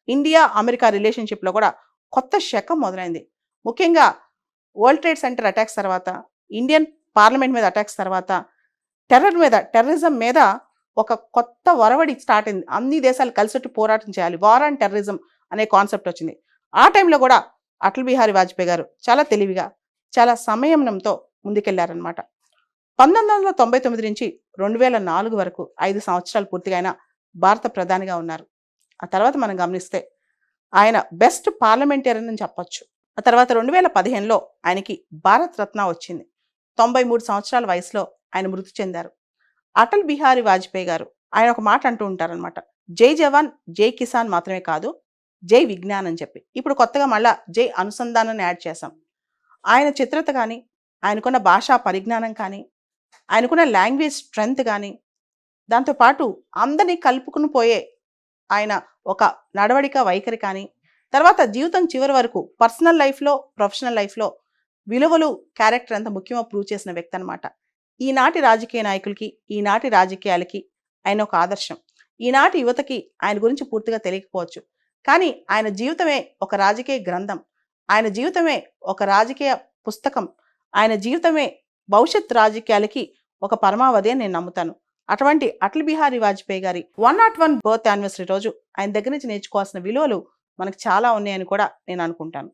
India America రిలేషన్షిప్లో కూడా కొత్త శకం మొదలైంది. ముఖ్యంగా వరల్డ్ ట్రేడ్ సెంటర్ అటాక్స్ తర్వాత, ఇండియన్ పార్లమెంట్ మీద అటాక్స్ తర్వాత, టెర్రరిజం మీద ఒక కొత్త ఒరవడి స్టార్ట్ అయింది. అన్ని దేశాలు కలిసొట్టి పోరాటం చేయాలి. వార్ అండ్ టెర్రరిజం అనే కాన్సెప్ట్ వచ్చింది. ఆ టైంలో కూడా అటల్ బిహారీ వాజ్పేయి గారు చాలా తెలివిగా, చాలా సంయమనంతో ముందుకెళ్లారనమాట. 1999 నుంచి 2004 వరకు 5 సంవత్సరాలు పూర్తిగా ఆయన భారత ప్రధానిగా ఉన్నారు. ఆ తర్వాత మనం గమనిస్తే ఆయన బెస్ట్ పార్లమెంటేరియన్ అని చెప్పొచ్చు. ఆ తర్వాత 2015లో ఆయనకి భారత్ రత్న వచ్చింది. 93 సంవత్సరాల వయసులో ఆయన మృతి చెందారు. అటల్ బిహారీ వాజ్పేయి గారు ఆయన ఒక మాట అంటూ ఉంటారనమాట. జై జవాన్, జై కిసాన్ మాత్రమే కాదు, జై విజ్ఞాన్ అని చెప్పి. ఇప్పుడు కొత్తగా మళ్ళా జై అనుసంధానాన్ని యాడ్ చేశాం. ఆయన చిత్రత కానీ, ఆయనకున్న భాషా పరిజ్ఞానం కానీ, ఆయనకున్న లాంగ్వేజ్ స్ట్రెంగ్త్ కానీ, దాంతోపాటు అందరినీ కలుపుకుని పోయే ఆయన ఒక నడవడిక వైఖరి కానీ, తర్వాత జీవితం చివరి వరకు పర్సనల్ లైఫ్లో, ప్రొఫెషనల్ లైఫ్లో విలువలు, క్యారెక్టర్ ఎంత ముఖ్యమో ప్రూవ్ చేసిన వ్యక్తి అనమాట. ఈనాటి రాజకీయ నాయకులకి, ఈనాటి రాజకీయాలకి ఆయన ఒక ఆదర్శం. ఈనాటి యువతకి ఆయన గురించి పూర్తిగా తెలియకపోవచ్చు. కానీ ఆయన జీవితమే ఒక రాజకీయ గ్రంథం. ఆయన జీవితమే ఒక రాజకీయ పుస్తకం. ఆయన జీవితమే భవిష్యత్ రాజకీయాలకి ఒక పరమావధి అని నేను నమ్ముతాను. అటువంటి అటల్ బిహారీ వాజ్పేయి గారి 101 బర్త్ యానివర్సరీ రోజు ఆయన దగ్గర నుంచి నేర్చుకోవాల్సిన విలువలు మనకు చాలా ఉన్నాయని కూడా నేను అనుకుంటాను.